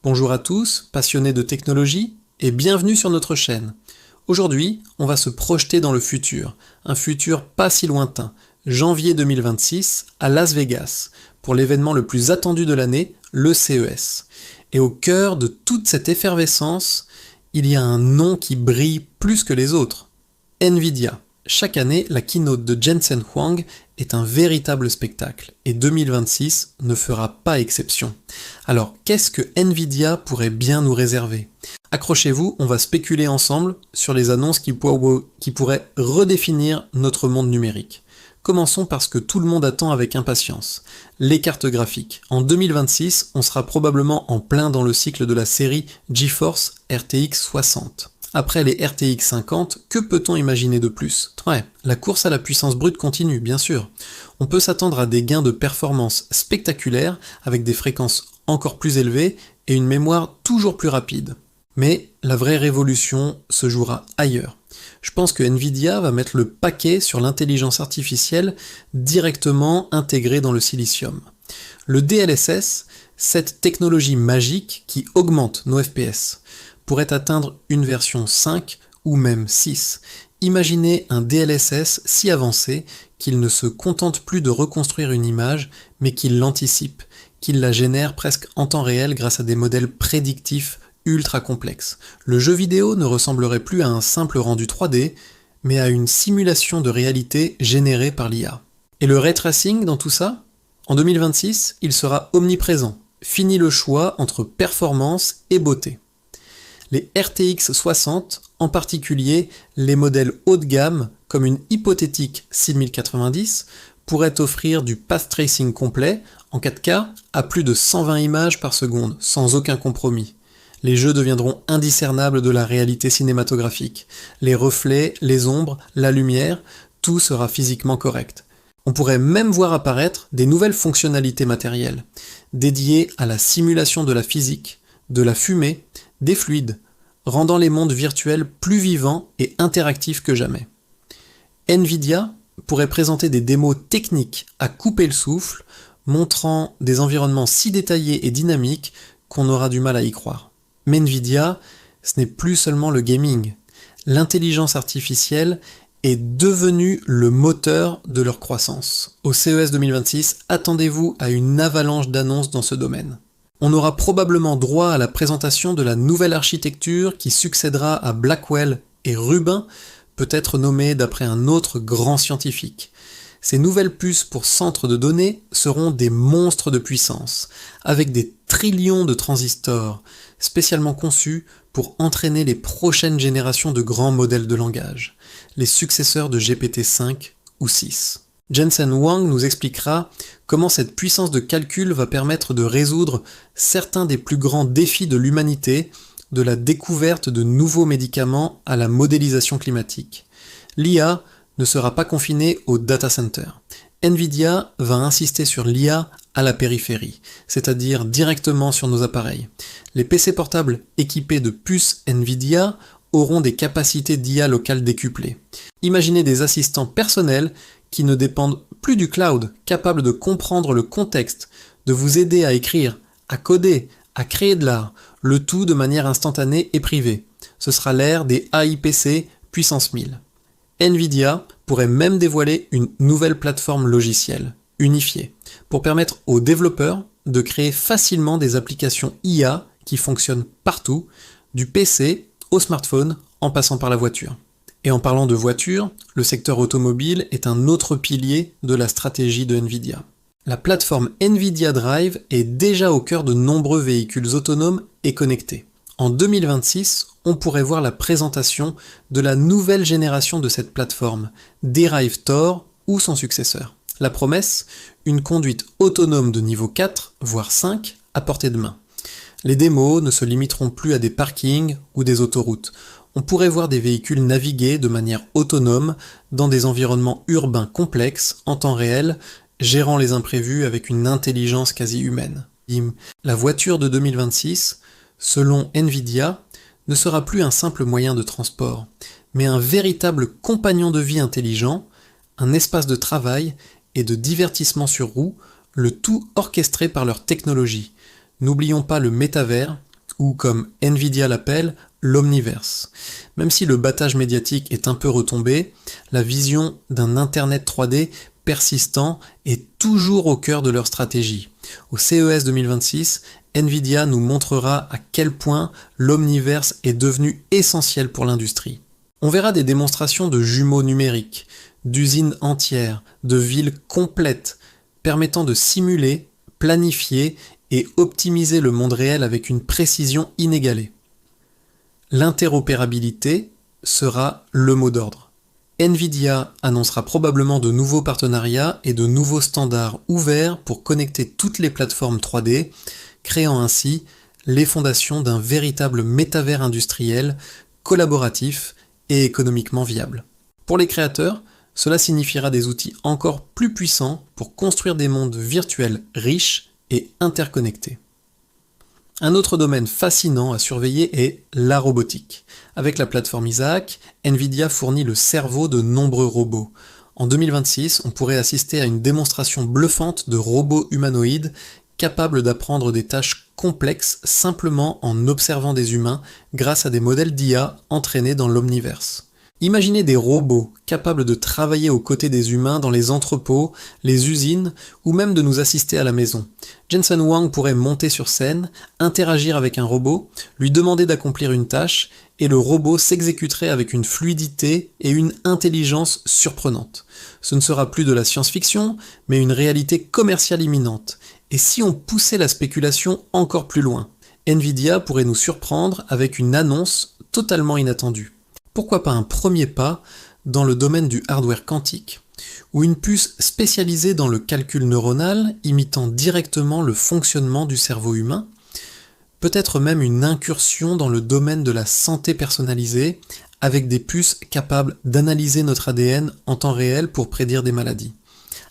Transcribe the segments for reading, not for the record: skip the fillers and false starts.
Bonjour à tous, passionnés de technologie, et bienvenue sur notre chaîne. Aujourd'hui, on va se projeter dans le futur, un futur pas si lointain, janvier 2026, à Las Vegas, pour l'événement le plus attendu de l'année, le CES. Et au cœur de toute cette effervescence, il y a un nom qui brille plus que les autres, Nvidia. Chaque année, la keynote de Jensen Huang est un véritable spectacle, et 2026 ne fera pas exception. Alors, qu'est-ce que Nvidia pourrait bien nous réserver ? Accrochez-vous, on va spéculer ensemble sur les annonces qui pourraient redéfinir notre monde numérique. Commençons par ce que tout le monde attend avec impatience, les cartes graphiques. En 2026, on sera probablement en plein dans le cycle de la série GeForce RTX 60. Après les RTX 50, que peut-on imaginer de plus ? Ouais, la course à la puissance brute continue, bien sûr. On peut s'attendre à des gains de performance spectaculaires avec des fréquences encore plus élevées et une mémoire toujours plus rapide. Mais la vraie révolution se jouera ailleurs. Je pense que Nvidia va mettre le paquet sur l'intelligence artificielle directement intégrée dans le silicium. Le DLSS, cette technologie magique qui augmente nos FPS, pourrait atteindre une version 5 ou même 6. Imaginez un DLSS si avancé qu'il ne se contente plus de reconstruire une image, mais qu'il l'anticipe, qu'il la génère presque en temps réel grâce à des modèles prédictifs ultra complexes. Le jeu vidéo ne ressemblerait plus à un simple rendu 3D, mais à une simulation de réalité générée par l'IA. Et le ray tracing dans tout ça ? En 2026, il sera omniprésent. Fini le choix entre performance et beauté. Les RTX 60, en particulier les modèles haut de gamme, comme une hypothétique 6090, pourraient offrir du path tracing complet en 4K à plus de 120 images par seconde, sans aucun compromis. Les jeux deviendront indiscernables de la réalité cinématographique. Les reflets, les ombres, la lumière, tout sera physiquement correct. On pourrait même voir apparaître des nouvelles fonctionnalités matérielles, dédiées à la simulation de la physique, de la fumée, des fluides, rendant les mondes virtuels plus vivants et interactifs que jamais. Nvidia pourrait présenter des démos techniques à couper le souffle, montrant des environnements si détaillés et dynamiques qu'on aura du mal à y croire. Mais Nvidia, ce n'est plus seulement le gaming. L'intelligence artificielle est devenue le moteur de leur croissance. Au CES 2026, attendez-vous à une avalanche d'annonces dans ce domaine. On aura probablement droit à la présentation de la nouvelle architecture qui succédera à Blackwell et Rubin, peut-être nommée d'après un autre grand scientifique. Ces nouvelles puces pour centres de données seront des monstres de puissance, avec des trillions de transistors, spécialement conçus pour entraîner les prochaines générations de grands modèles de langage, les successeurs de GPT-5 ou 6. Jensen Huang nous expliquera comment cette puissance de calcul va permettre de résoudre certains des plus grands défis de l'humanité, de la découverte de nouveaux médicaments à la modélisation climatique. L'IA ne sera pas confinée au data center. Nvidia va insister sur l'IA à la périphérie, c'est-à-dire directement sur nos appareils. Les PC portables équipés de puces Nvidia auront des capacités d'IA locale décuplées. Imaginez des assistants personnels qui ne dépendent plus du cloud, capables de comprendre le contexte, de vous aider à écrire, à coder, à créer de l'art, le tout de manière instantanée et privée. Ce sera l'ère des AIPC puissance 1000. Nvidia pourrait même dévoiler une nouvelle plateforme logicielle, unifiée, pour permettre aux développeurs de créer facilement des applications IA qui fonctionnent partout, du PC au smartphone en passant par la voiture. Et en parlant de voiture, le secteur automobile est un autre pilier de la stratégie de Nvidia. La plateforme Nvidia Drive est déjà au cœur de nombreux véhicules autonomes et connectés. En 2026, on pourrait voir la présentation de la nouvelle génération de cette plateforme, Drive Thor ou son successeur. La promesse, une conduite autonome de niveau 4, voire 5, à portée de main. Les démos ne se limiteront plus à des parkings ou des autoroutes. On pourrait voir des véhicules naviguer de manière autonome dans des environnements urbains complexes, en temps réel, gérant les imprévus avec une intelligence quasi humaine. La voiture de 2026, selon Nvidia, ne sera plus un simple moyen de transport, mais un véritable compagnon de vie intelligent, un espace de travail et de divertissement sur roue, le tout orchestré par leur technologie. N'oublions pas le métavers, ou comme Nvidia l'appelle, l'Omniverse. Même si le battage médiatique est un peu retombé, la vision d'un Internet 3D persistant est toujours au cœur de leur stratégie. Au CES 2026, Nvidia nous montrera à quel point l'Omniverse est devenu essentiel pour l'industrie. On verra des démonstrations de jumeaux numériques, d'usines entières, de villes complètes, permettant de simuler, planifier et optimiser le monde réel avec une précision inégalée. L'interopérabilité sera le mot d'ordre. Nvidia annoncera probablement de nouveaux partenariats et de nouveaux standards ouverts pour connecter toutes les plateformes 3D, créant ainsi les fondations d'un véritable métavers industriel, collaboratif et économiquement viable. Pour les créateurs, cela signifiera des outils encore plus puissants pour construire des mondes virtuels riches et interconnectés. Un autre domaine fascinant à surveiller est la robotique. Avec la plateforme Isaac, Nvidia fournit le cerveau de nombreux robots. En 2026, on pourrait assister à une démonstration bluffante de robots humanoïdes capables d'apprendre des tâches complexes simplement en observant des humains grâce à des modèles d'IA entraînés dans l'Omniverse. Imaginez des robots capables de travailler aux côtés des humains dans les entrepôts, les usines ou même de nous assister à la maison. Jensen Huang pourrait monter sur scène, interagir avec un robot, lui demander d'accomplir une tâche et le robot s'exécuterait avec une fluidité et une intelligence surprenantes. Ce ne sera plus de la science-fiction, mais une réalité commerciale imminente. Et si on poussait la spéculation encore plus loin, Nvidia pourrait nous surprendre avec une annonce totalement inattendue. Pourquoi pas un premier pas dans le domaine du hardware quantique, ou une puce spécialisée dans le calcul neuronal imitant directement le fonctionnement du cerveau humain, peut-être même une incursion dans le domaine de la santé personnalisée avec des puces capables d'analyser notre ADN en temps réel pour prédire des maladies.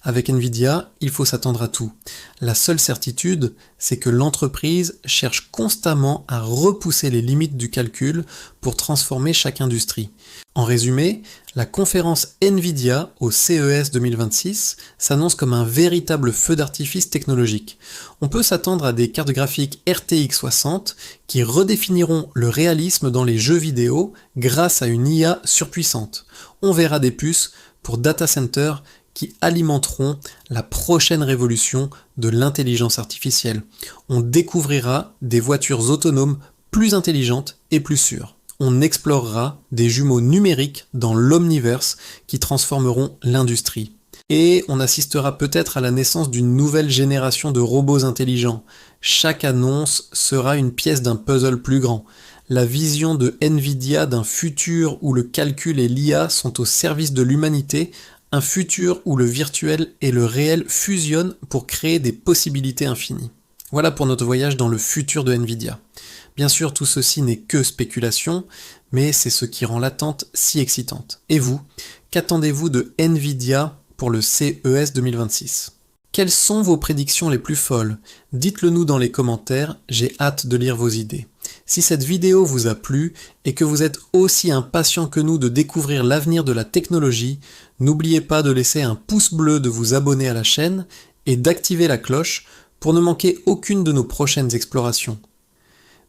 Avec Nvidia, il faut s'attendre à tout. La seule certitude, c'est que l'entreprise cherche constamment à repousser les limites du calcul pour transformer chaque industrie. En résumé, la conférence Nvidia au CES 2026 s'annonce comme un véritable feu d'artifice technologique. On peut s'attendre à des cartes graphiques RTX 60 qui redéfiniront le réalisme dans les jeux vidéo grâce à une IA surpuissante. On verra des puces pour data centers qui alimenteront la prochaine révolution de l'intelligence artificielle. On découvrira des voitures autonomes plus intelligentes et plus sûres. On explorera des jumeaux numériques dans l'Omniverse qui transformeront l'industrie. Et on assistera peut-être à la naissance d'une nouvelle génération de robots intelligents. Chaque annonce sera une pièce d'un puzzle plus grand. La vision de Nvidia d'un futur où le calcul et l'IA sont au service de l'humanité, un futur où le virtuel et le réel fusionnent pour créer des possibilités infinies. Voilà pour notre voyage dans le futur de Nvidia. Bien sûr, tout ceci n'est que spéculation, mais c'est ce qui rend l'attente si excitante. Et vous, qu'attendez-vous de Nvidia pour le CES 2026 ? Quelles sont vos prédictions les plus folles ? Dites-le nous dans les commentaires, j'ai hâte de lire vos idées. Si cette vidéo vous a plu et que vous êtes aussi impatient que nous de découvrir l'avenir de la technologie, n'oubliez pas de laisser un pouce bleu, de vous abonner à la chaîne et d'activer la cloche pour ne manquer aucune de nos prochaines explorations.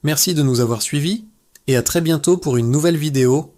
Merci de nous avoir suivis et à très bientôt pour une nouvelle vidéo